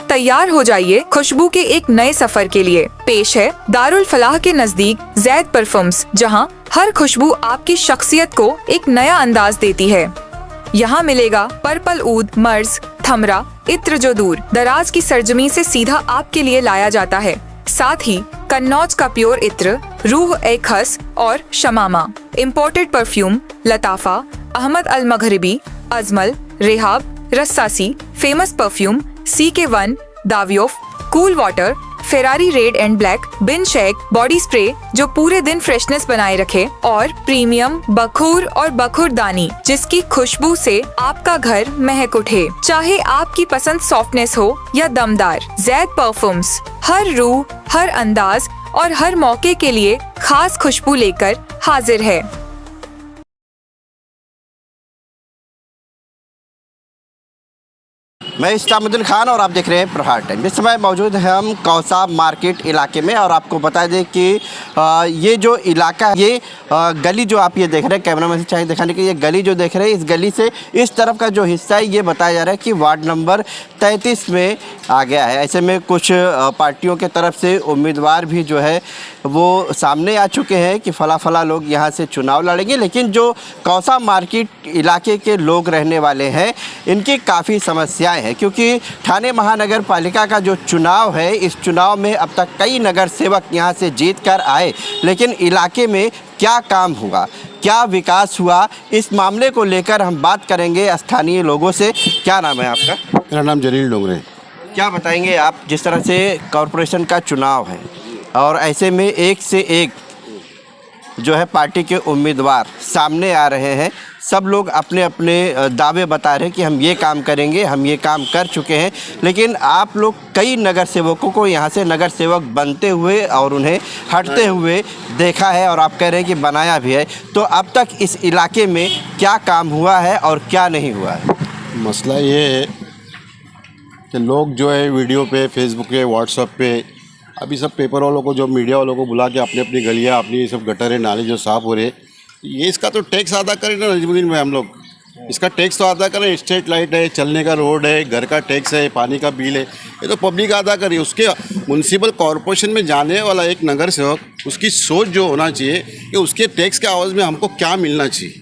तैयार हो जाइए खुशबू के एक नए सफर के लिए। पेश है दारुल फलाह के नजदीक जैद परफ्यूम्स, जहां हर खुशबू आपकी शख्सियत को एक नया अंदाज देती है। यहाँ मिलेगा पर्पल ऊद, मर्ज, थमरा, इत्र जो दूर दराज की सरजमी से सीधा आपके लिए लाया जाता है। साथ ही कन्नौज का प्योर इत्र, रूह ए खस और शमामा, इम्पोर्टेड परफ्यूम लताफा, अहमद अल मगरिबी, अजमल, रेहाब, रस्सासी, famous perfume CK1, Davidoff, cool water, Ferrari red and black, बिन शेक बॉडी स्प्रे जो पूरे दिन फ्रेशनेस बनाए रखे, और प्रीमियम बखूर और बखूरदानी जिसकी खुशबू से आपका घर महक उठे। चाहे आपकी पसंद सॉफ्टनेस हो या दमदार, जैद परफ्यूम्स हर रूह, हर अंदाज और हर मौके के लिए खास खुशबू लेकर हाजिर है। मैं इस्तामुद्दीन खान और आप देख रहे हैं प्रहार टाइम। इस समय मौजूद हैं हम कौसा मार्केट इलाके में, और आपको बता दें कि ये जो इलाका है, ये गली जो आप ये देख रहे हैं, कैमरा में से चाहिए दिखाने के, ये गली जो देख रहे हैं, इस गली से इस तरफ का जो हिस्सा है ये बताया जा रहा है कि वार्ड नंबर 33 में आ गया है। ऐसे में कुछ पार्टियों के तरफ से उम्मीदवार भी जो है वो सामने आ चुके हैं कि फला लोग यहाँ से चुनाव लड़ेंगे, लेकिन जो कौसा मार्केट इलाके के लोग रहने वाले हैं इनकी काफ़ी समस्याएं हैं, क्योंकि ठाणे महानगर पालिका का जो चुनाव है, इस चुनाव में अब तक कई नगर सेवक यहाँ से जीत कर आए, लेकिन इलाके में क्या काम हुआ, क्या विकास हुआ, इस मामले को लेकर हम बात करेंगे स्थानीय लोगों से। क्या नाम है आपका? मेरा नाम जलील डोंगरे। क्या बताएंगे आप, जिस तरह से कॉरपोरेशन का चुनाव है और ऐसे में एक से एक जो है पार्टी के उम्मीदवार सामने आ रहे हैं, सब लोग अपने अपने दावे बता रहे हैं कि हम ये काम करेंगे, हम ये काम कर चुके हैं, लेकिन आप लोग कई नगर सेवकों को यहाँ से नगर सेवक बनते हुए और उन्हें हटते हुए देखा है, और आप कह रहे हैं कि बनाया भी है। तो अब तक इस इलाके में क्या काम हुआ है और क्या नहीं हुआ है? मसला ये है कि लोग जो है वीडियो पे, फेसबुक पे, व्हाट्सएप पे, अभी सब पेपर वालों को, जो मीडिया वालों को बुला के अपनी अपनी गलियाँ, अपनी सब गटरें नाले जो साफ़ हो रहे, ये इसका तो टैक्स अदा करें ना नजमुद्दीन में, हम लोग इसका टैक्स तो अदा करें। स्ट्रीट लाइट है, चलने का रोड है, घर का टैक्स है, पानी का बिल है, ये तो पब्लिक अदा करे। उसके म्यूनसिपल कॉरपोरेशन में जाने वाला एक नगर सेवक, उसकी सोच जो होना चाहिए कि उसके टैक्स के आवाज़ में हमको क्या मिलना चाहिए।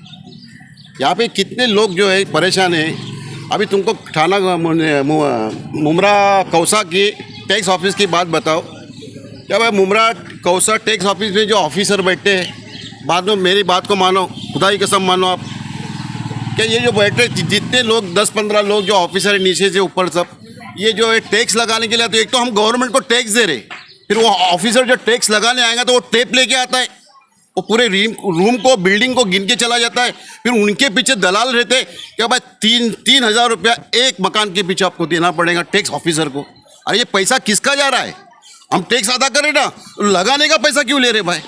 यहाँ पे कितने लोग जो है परेशान हैं। अभी तुमको थाना मुमरा कौसा की टैक्स ऑफिस की बात बताओ, क्या भाई मुमरा कौसा टैक्स ऑफिस में जो ऑफिसर बैठे हैं, बाद में मेरी बात को मानो, खुदा की कसम मानो आप, क्या ये जो बैठे जितने लोग 10-15 लोग जो ऑफिसर है नीचे से ऊपर सब, ये जो है टैक्स लगाने के लिए, तो एक तो हम गवर्नमेंट को टैक्स दे रहे, फिर वो ऑफिसर जो टैक्स लगाने आएगा तो वो टेप लेके आता है, वो पूरे रूम को, बिल्डिंग को गिन के चला जाता है, फिर उनके पीछे दलाल रहते क्या भाई 3,000 रुपया एक मकान के पीछे आपको देना पड़ेगा टैक्स ऑफिसर को। अरे ये पैसा किसका जा रहा है? हम टैक्स अदा करें ना, लगाने का पैसा क्यों ले रहे भाई?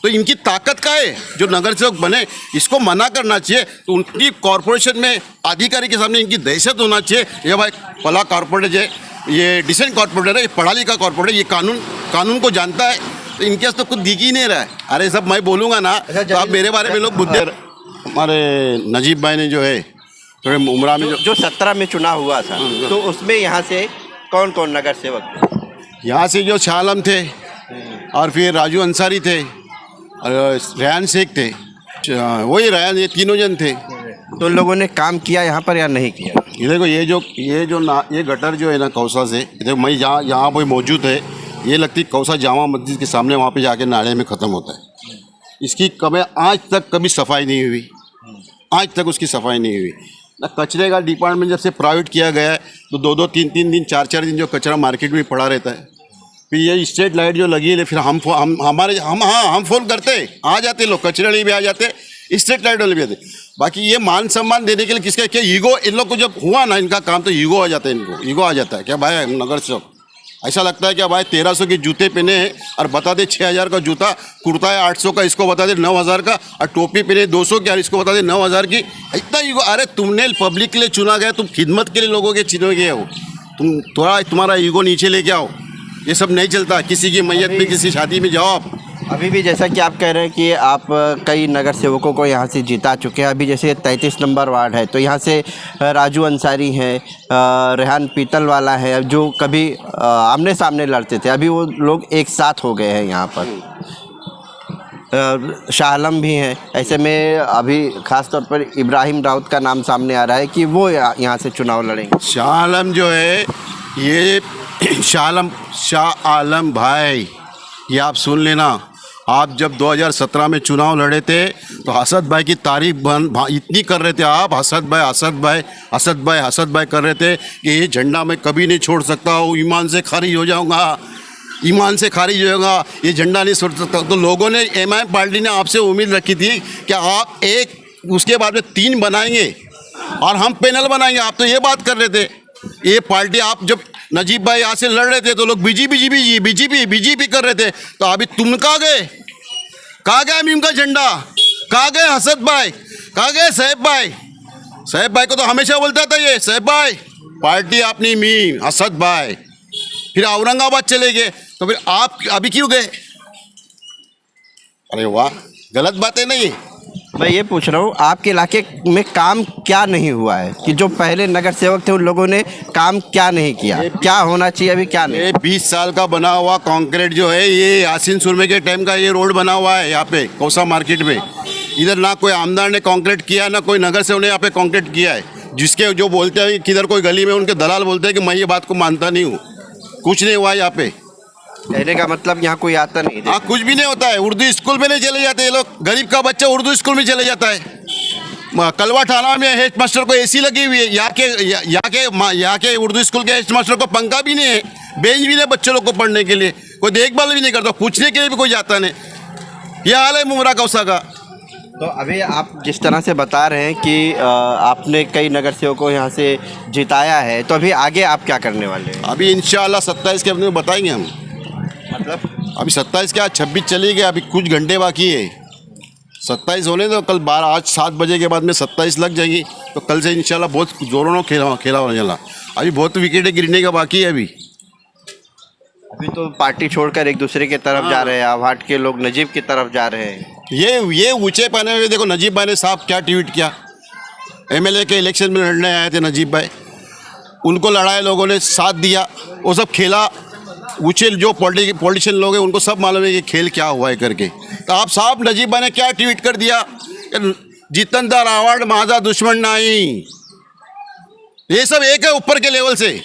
तो इनकी ताकत का है जो नगर सेवक बने, इसको मना करना चाहिए। तो उनकी कॉरपोरेशन में अधिकारी के सामने इनकी दहशत होना चाहिए, ये भाई फला कॉरपोरेट है, ये डिसेंट कॉरपोरेट है, ये पढ़ा लिखा कॉरपोरेट है, ये कानून को जानता है, तो इनके पास तो कुछ दिख ही नहीं रहा है। अरे सब मैं बोलूँगा ना तो आप मेरे बारे में लोग बुद्धि। हमारे नजीब भाई ने जो है थोड़े उमरा में जो 17 में चुनाव हुआ था, तो उसमें यहाँ से कौन कौन नगर सेवक थे? यहाँ से जो शाह आलम थे, और फिर राजू अंसारी थे, और रेहान शेख थे, वही रेहान, ये तीनों जन थे। तो उन लोगों ने काम किया यहाँ पर या नहीं किया? ये देखो, ये गटर जो है ना कौसा से, देखो मैं यहाँ पर मौजूद है, ये लगती कौसा जामा मस्जिद के सामने, वहाँ पे जाके नाले में ख़त्म होता है। इसकी आज तक कभी सफाई नहीं हुई, आज तक उसकी सफाई नहीं हुई ना। कचरे का डिपार्टमेंट जब से प्राइवेट किया गया है तो 2-2, 3-3 दिन, 4-4 दिन जो कचरा मार्केट में पड़ा रहता है। फिर ये स्ट्रीट लाइट जो लगी है, फिर हम फोन करते, आ जाते लोग, कचरे वाले भी आ जाते, स्ट्रीट लाइट वाले भी आते। बाकी ये मान सम्मान देने के लिए किसका क्या ईगो, इन लोग को जब हुआ ना इनका काम, तो ईगो आ जाता है, इनको ईगो आ जाता है। क्या भाई नगर सेवक ऐसा लगता है कि भाई 1300 के जूते पहने हैं और बता दे 6000 का जूता, कुर्ता है 800 का, इसको बता दे 9000 का, और टोपी पहने 200 की और इसको बता दे 9000 की। इतना ईगो। अरे तुमने पब्लिक के लिए चुना गया, तुम खिदमत के लिए लोगों के चुने गए हो, तुम्हारा ईगो नीचे लेके आओ। ये सब नहीं चलता। किसी की मैयत में, किसी शादी में जाओ आप, अभी भी जैसा कि आप कह रहे हैं कि आप कई नगर सेवकों को यहाँ से जिता चुके हैं। अभी जैसे 33 नंबर वार्ड है तो यहाँ से राजू अंसारी हैं, रेहान पीतलवाला है, जो कभी आमने सामने लड़ते थे, अभी वो लोग एक साथ हो गए हैं यहाँ पर। शाह आलम भी हैं। ऐसे में अभी ख़ास तौर पर इब्राहिम राउत का नाम सामने आ रहा है कि वो यहाँ से चुनाव लड़ेंगे। शाह आलम जो है ये शाह आलम भाई, ये आप सुन लेना। आप जब 2017 में चुनाव लड़े थे तो हसद भाई की तारीफ इतनी कर रहे थे आप, हसद भाई कर रहे थे कि ये झंडा मैं कभी नहीं छोड़ सकता हूँ, ईमान से खारिज हो जाऊँगा, ये झंडा नहीं छोड़ सकता। तो लोगों ने एमआईएम पार्टी ने आपसे उम्मीद रखी थी कि आप एक उसके बाद में 3 बनाएंगे और हम पैनल बनाएंगे। आप तो ये बात कर रहे थे। ये पार्टी आप जब नजीब भाई यहाँ से लड़ रहे थे तो लोग बीजेपी कर रहे थे। तो अभी तुम कहाँ गए मीम का झंडा, कहाँ गए हसद भाई, कहाँ गए साहेब भाई को तो हमेशा बोलता था ये साहेब भाई पार्टी अपनी मीम हसद भाई, फिर औरंगाबाद चले गए। तो फिर आप अभी क्यों गए? अरे वाह, गलत बातें नहीं। मैं ये पूछ रहा हूँ आपके इलाके में काम क्या नहीं हुआ है कि जो पहले नगर सेवक थे उन लोगों ने काम क्या नहीं किया, क्या होना चाहिए अभी क्या नहीं? ये 20 साल का बना हुआ कंक्रीट जो है ये यासीन सुरमे के टाइम का ये रोड बना हुआ है यहाँ पे कौसा मार्केट में। इधर ना कोई आमदार ने कंक्रीट किया, ना कोई नगर सेवक ने यहाँ पे कंक्रीट किया है। जिसके जो बोलते हैं किधर कोई गली में उनके दलाल बोलते हैं कि मैं ये बात को मानता नहीं हूँ। कुछ नहीं हुआ यहाँ पे। कहने का मतलब यहाँ कोई आता नहीं। हाँ, कुछ भी नहीं होता है। उर्दू स्कूल में नहीं चले जाते ये लोग। गरीब का बच्चा उर्दू स्कूल में चले जाता है। कलवा थाना में हेड मास्टर को एसी लगी हुई है। यहाँ के उर्दू स्कूल के हेड मास्टर को पंखा भी नहीं है, बेंच भी नहीं बच्चों लोग को पढ़ने के लिए, कोई देखभाल भी नहीं करता, पूछने के लिए भी कोई जाता नहीं। यह हाल है मुमरा कौसा का। तो अभी आप जिस तरह से बता रहे हैं कि आपने कई नगर सेवकों को यहाँ से जिताया है, तो अभी आगे आप क्या करने वाले हैं? अभी इंशाल्लाह 27 के अपने बताएंगे हम। मतलब अभी 27 के आज 26 चली गए, अभी कुछ घंटे बाकी है। 27 होने तो कल 12 आज 7 बजे के बाद में 27 लग जाएगी। तो कल से इंशाल्लाह बहुत जोरों खेला होने चला। अभी बहुत विकेटें गिरने का बाकी है। अभी तो पार्टी छोड़कर एक दूसरे की तरफ जा रहे हैं। आवाट के लोग नजीब की तरफ जा रहे हैं। ये ऊंचे पाने में देखो नजीब भाई ने साहब क्या ट्वीट किया। एमएलए के इलेक्शन में लड़ने आए थे नजीब भाई, उनको लड़ाए लोगों ने साथ दिया, वो सब खेला। ऊंचे जो पॉलिटिशियन लोग हैं उनको सब मालूम है कि खेल क्या हुआ है करके। तो आप साहब नजीब भाई ने क्या ट्वीट कर दिया, जितनदार अवार्ड माझा दुश्मन नहीं। ये सब एक है, ऊपर के लेवल से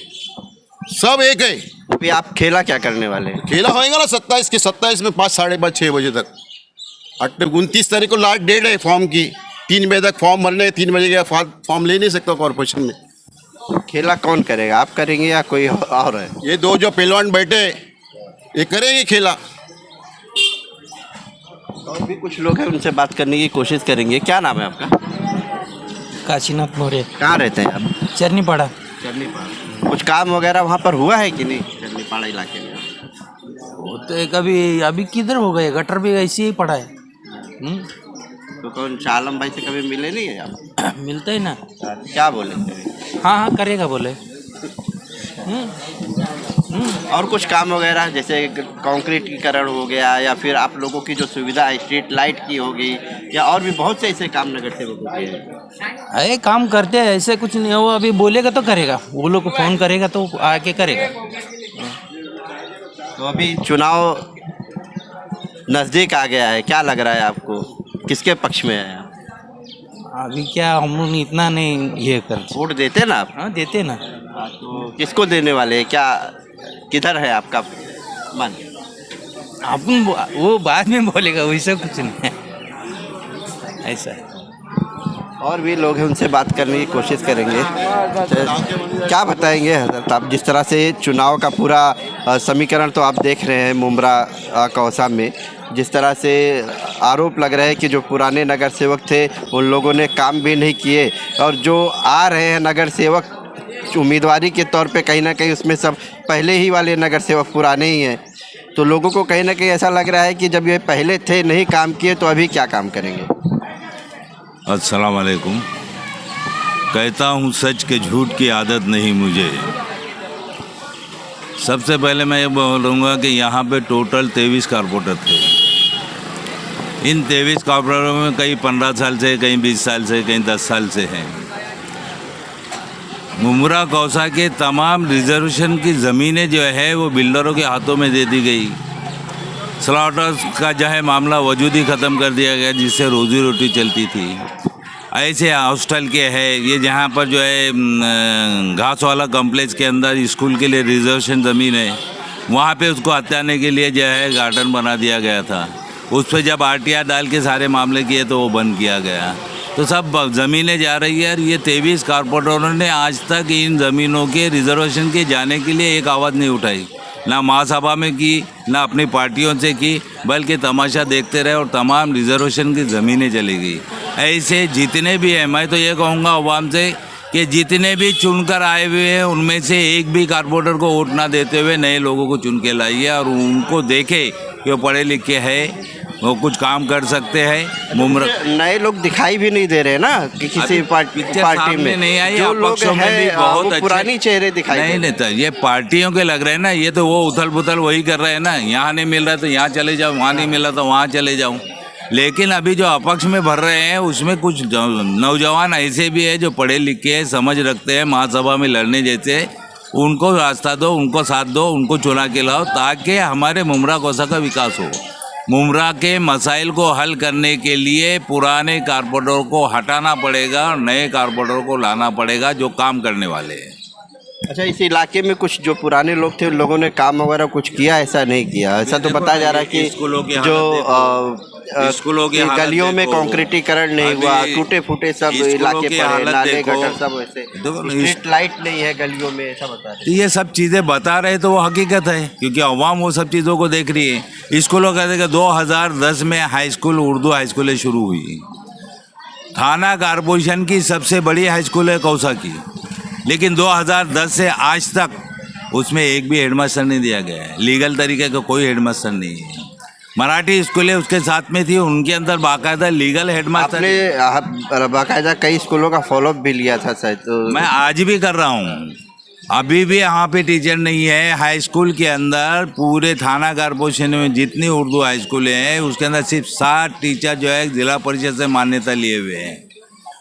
सब एक है। अभी आप खेला क्या करने वाले हैं? खेला होएगा ना 27 में 5 साढ़े 5 6 बजे तक। 29 तारीख को लास्ट डेट है फॉर्म की। 3 बजे तक फॉर्म भरने, 3 बजे के फॉर्म ले नहीं सकता कॉर्पोरेशन में। खेला कौन करेगा, आप करेंगे या कोई और है? ये 2 जो पहलवान बैठे ये करेंगे खेला। और भी कुछ लोग हैं, उनसे बात करने की कोशिश करेंगे। क्या नाम है आपका? काशीनाथ मौर्य। कहाँ रहते हैं आप? चरनीपाड़ा। चरनीपाड़ा। कुछ काम वगैरह वहाँ पर हुआ है कि नहीं चरनीपाड़ा इलाके में? वो तो कभी अभी किधर हो गए, गटर भी ऐसे ही पड़ा है। तो कौन शाह आलम भाई से कभी मिले नहीं है आप? मिलते ही ना। क्या बोले थे? हाँ करेगा बोले। और कुछ काम वगैरह जैसे कंक्रीटीकरण हो गया या फिर आप लोगों की जो सुविधा है स्ट्रीट लाइट की होगी या और भी बहुत से ऐसे काम नगर सेवकों के हैं। अरे काम करते हैं, ऐसे कुछ नहीं हो। अभी बोलेगा तो करेगा, वो लोग को फ़ोन करेगा तो आके करेगा। तो अभी चुनाव नज़दीक आ गया है, क्या लग रहा है आपको, किसके पक्ष में है? अभी क्या हम लोग इतना नहीं ये कर। वोट देते ना आप? हाँ देते ना। तो किसको देने वाले हैं, क्या किधर है आपका मन? अपन वो बाद में बोलेगा, वैसे कुछ नहीं है ऐसा। और भी लोग हैं, उनसे बात करने की कोशिश करेंगे। क्या बताएंगे हजरत आप, जिस तरह से चुनाव का पूरा समीकरण तो आप देख रहे हैं मुमरा कौसा में, जिस तरह से आरोप लग रहा है कि जो पुराने नगर सेवक थे उन लोगों ने काम भी नहीं किए और जो आ रहे हैं नगर सेवक उम्मीदवारी के तौर पे कहीं ना कहीं उसमें सब पहले ही वाले नगर सेवक पुराने ही हैं। तो लोगों को कहीं ना कहीं ऐसा लग रहा है कि जब ये पहले थे नहीं काम किए तो अभी क्या काम करेंगे। अस्सलाम वालेकुम। कहता हूँ सच के झूठ की आदत नहीं मुझे। सबसे पहले मैं ये बोलूँगा कि यहाँ पे टोटल 23 कारपोरेटर थे। इन 23 कॉर्पोरेटरों में कई 15 साल से, कहीं 20 साल से, कहीं 10 साल से हैं। मुमरा कौसा के तमाम रिजर्वेशन की ज़मीनें जो है वो बिल्डरों के हाथों में दे दी गई। स्लॉटर्स का जो है मामला वजूद ही ख़त्म कर दिया गया, जिससे रोजी रोटी चलती थी। ऐसे हॉस्टल के है ये, जहाँ पर जो है घास वाला कॉम्प्लेक्स के अंदर स्कूल के लिए रिजर्वेशन ज़मीन है, वहाँ पे उसको हत्याने के लिए जो है गार्डन बना दिया गया था। उस पर जब RTR डाल के सारे मामले किए तो वो बंद किया गया। तो सब ज़मीनें जा रही है और ये 23 कॉर्पोरेटरों ने आज तक इन ज़मीनों के रिजर्वेशन के जाने के लिए एक आवाज़ नहीं उठाई, ना महासभा में की, ना अपनी पार्टियों से की, बल्कि तमाशा देखते रहे और तमाम रिजर्वेशन की ज़मीनें चली गई। ऐसे जितने भी हैं, मैं तो ये कहूँगा अवाम से कि जितने भी चुनकर आए हुए हैं उनमें से एक भी कॉर्पोरेटर को वोट ना देते हुए नए लोगों को चुन के लाइए और उनको देखे कि वो पढ़े लिखे हैं, वो कुछ काम कर सकते हैं। मुमरा नए लोग दिखाई भी नहीं दे रहे ना कि किसी पार्टी में नहीं आई, जो लोग हैं बहुत वो पुरानी चेहरे दिखाई नहीं देता। ये पार्टियों के लग रहे हैं ना, ये तो वो उथल पुथल वही कर रहे हैं ना, यहाँ नहीं मिल रहा तो यहाँ चले जाओ, वहाँ नहीं मिल रहा तो वहाँ चले जाऊँ। लेकिन अभी जो अपक्ष में भर रहे हैं उसमें कुछ नौजवान ऐसे भी है जो पढ़े लिखे हैं, समझ रखते हैं, महासभा में लड़ने जैसे, उनको रास्ता दो, उनको साथ दो, उनको चुना के लाओ ताकि हमारे मुमरा कौसा का विकास हो। मुमरा के मसाइल को हल करने के लिए पुराने कारपोरेटरों को हटाना पड़ेगा और नए कारपोरेटरों को लाना पड़ेगा जो काम करने वाले हैं। अच्छा, इस इलाके में कुछ जो पुराने लोग थे उन लोगों ने काम वगैरह कुछ किया, ऐसा नहीं किया? ऐसा तो बताया जा रहा है कि जो स्कूलों की गलियों में कंक्रीटीकरण नहीं हुआ, टूटे फूटे सब इलाके पर, नाले गटर सब वैसे, स्ट्रीट लाइट नहीं है गलियों में, ऐसा बता रहे। ये सब चीज़ें बता रहे तो वो हकीकत है, क्योंकि अवाम वो सब चीज़ों को देख रही है। स्कूलों का देखा 2010 में हाई स्कूल, उर्दू हाई स्कूलें शुरू हुई। थाना कारपोरेशन की सबसे बड़ी हाई स्कूल है कौसा की, लेकिन 2010 से आज तक उसमें एक भी हेडमास्टर नहीं दिया गया है। लीगल तरीके का कोई हेडमास्टर नहीं है। मराठी स्कूलें उसके साथ में थी, उनके अंदर बाकायदा लीगल हेडमास्टर। आपने बाकायदा कई स्कूलों का फॉलोअप भी लिया था शायद? तो मैं आज भी कर रहा हूँ, अभी भी यहाँ पे टीचर नहीं है। हाई स्कूल के अंदर पूरे थाना कारपोरेशन में जितनी उर्दू हाई स्कूलें हैं उसके अंदर सिर्फ 60 टीचर जो है जिला परिषद से मान्यता लिए हुए हैं।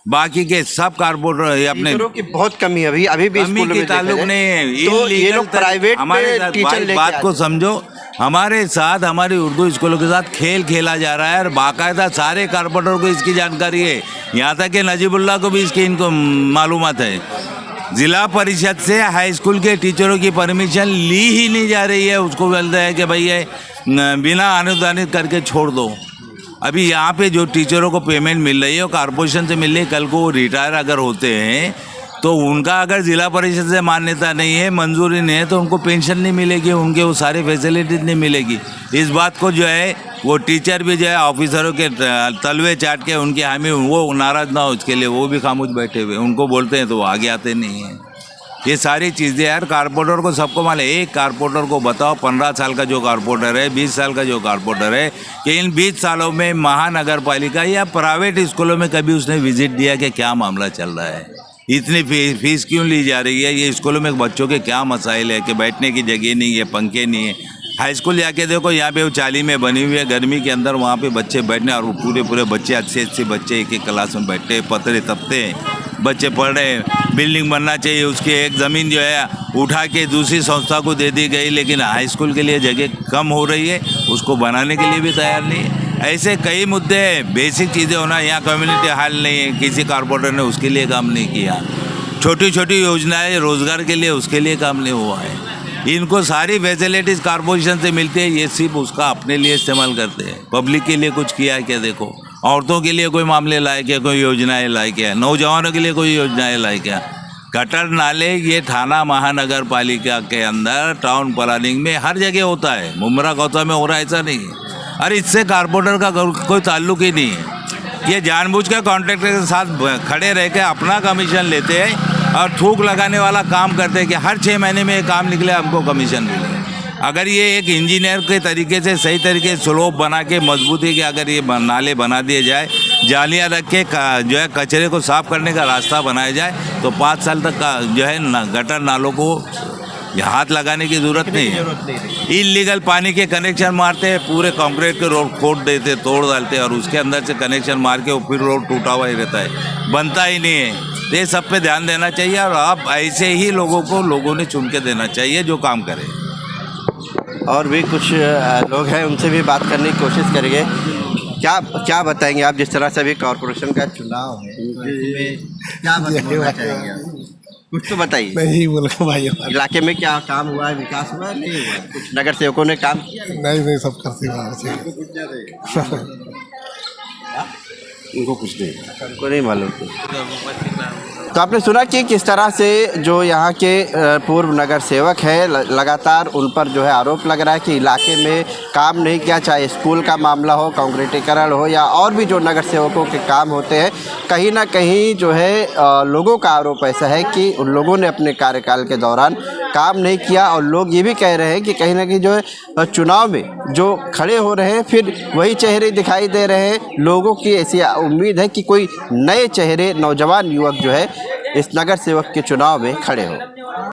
बाकी के सब कारपोरेटर अपने की बहुत कमी है, अभी भी कमी की ताल्लुक नहीं है। तो ये लोग प्राइवेट हमारे साथ बात को समझो, हमारे साथ हमारी उर्दू स्कूलों के साथ खेल खेला जा रहा है और बाकायदा सारे कारपोरेटर को इसकी जानकारी है, यहाँ तक कि नजीबुल्लाह को भी इसकी इनको मालूमात है। जिला परिषद से हाई स्कूल के टीचरों की परमिशन ली ही नहीं जा रही है, उसको बोलता है कि भैया बिना अनुदानित करके छोड़ दो। अभी यहाँ पे जो टीचरों को पेमेंट मिल रही है वो कारपोरेशन से मिल रही है, कल को वो रिटायर अगर होते हैं तो उनका अगर ज़िला परिषद से मान्यता नहीं है, मंजूरी नहीं है, तो उनको पेंशन नहीं मिलेगी, उनके वो सारी फैसिलिटीज नहीं मिलेगी। इस बात को जो है वो टीचर भी जो है ऑफिसरों के तलवे चाट के उनके हामी वो नाराज़ ना हो, उसके लिए वो भी खामोश बैठे हुए, उनको बोलते हैं तो वो आगे आते नहीं हैं। ये सारी चीज़ें यार कारपोरेटर को सबको मालूम है। एक कारपोरेटर को बताओ, 15 साल का जो कारपोरेटर है, 20 साल का जो कारपोरेटर है, कि इन 20 सालों में महानगर पालिका या प्राइवेट स्कूलों में कभी उसने विजिट दिया कि क्या मामला चल रहा है, इतनी फीस क्यों ली जा रही है, ये स्कूलों में बच्चों के क्या मसाइल है कि बैठने की जगह नहीं है, पंखे नहीं है। हाई स्कूल जाके देखो, यहाँ पे वो चाली में बनी हुई है, गर्मी के अंदर वहाँ पे बच्चे बैठने, और पूरे बच्चे अच्छे बच्चे एक क्लास में बैठे, पतरे तपते बच्चे पढ़ रहे हैं। बिल्डिंग बनना चाहिए, उसकी एक ज़मीन जो है उठा के दूसरी संस्था को दे दी गई, लेकिन हाई स्कूल के लिए जगह कम हो रही है, उसको बनाने के लिए भी तैयार नहीं है। ऐसे कई मुद्दे हैं, बेसिक चीज़ें होना, यहाँ कम्युनिटी हॉल नहीं है, किसी कारपोरेटर ने उसके लिए काम नहीं किया। छोटी छोटी योजनाएं रोज़गार के लिए, उसके लिए काम नहीं हुआ है। इनको सारी फैसिलिटीज़ कारपोरेशन से मिलती है, ये सिर्फ उसका अपने लिए इस्तेमाल करते हैं। पब्लिक के लिए कुछ किया है क्या? देखो, औरतों के लिए कोई मामले लाए क्या, कोई योजनाएं लाए क्या, नौजवानों के लिए कोई योजनाएं लाए क्या? गटर नाले ये थाना महानगर पालिका के अंदर टाउन प्लानिंग में हर जगह होता है, मुमरा कौसा में हो रहा है ऐसा नहीं है। अरे इससे कारपोरेटर का कोई ताल्लुक ही नहीं है। ये जानबूझ कर कॉन्ट्रैक्टर के साथ खड़े रह के अपना कमीशन लेते हैं और थूक लगाने वाला काम करते हैं कि हर 6 महीने में ये काम निकले, हमको कमीशन मिले। अगर ये एक इंजीनियर के तरीके से सही तरीके से स्लोप बना के मजबूती के अगर ये नाले बना दिए जाए, जालियाँ रख के जो है कचरे को साफ़ करने का रास्ता बनाया जाए, तो 5 साल तक का जो है गटर नालों को ये हाथ लगाने की जरूरत नहीं है। इलीगल पानी के कनेक्शन मारते हैं, पूरे कंक्रीट के रोड खोद देते, तोड़ डालते हैं और उसके अंदर से कनेक्शन मार के फिर रोड टूटा हुआ ही रहता है, बनता ही नहीं है। तो ये सब पे ध्यान देना चाहिए और आप ऐसे ही लोगों ने चुन के देना चाहिए जो काम करे। और भी कुछ लोग हैं, उनसे भी बात करने की कोशिश करेंगे। क्या बताएंगे आप, जिस तरह से अभी कॉरपोरेशन का चुनाव है, तो इसमें क्या बोलना चाहेंगे आप? कुछ तो बताइए। नहीं बोला भाई, इलाके में क्या काम हुआ है, विकास हुआ है, नहीं हुआ है? कुछ नगर सेवकों ने काम किया? नहीं सब करते उनको कुछ नहीं, हमको नहीं मालूम। तो आपने सुना कि किस तरह से जो यहाँ के पूर्व नगर सेवक है, लगातार उन पर जो है आरोप लग रहा है कि इलाके में काम नहीं किया, चाहे स्कूल का मामला हो, कंक्रीटीकरण हो या और भी जो नगर सेवकों के काम होते हैं, कहीं ना कहीं जो है लोगों का आरोप ऐसा है कि उन लोगों ने अपने कार्यकाल के दौरान काम नहीं किया। और लोग ये भी कह रहे हैं कि कहीं ना कहीं जो है चुनाव में जो खड़े हो रहे हैं फिर वही चेहरे दिखाई दे रहे हैं। लोगों की ऐसी उम्मीद है कि कोई नए चेहरे, नौजवान युवक जो है इस नगर सेवक के चुनाव में खड़े हो।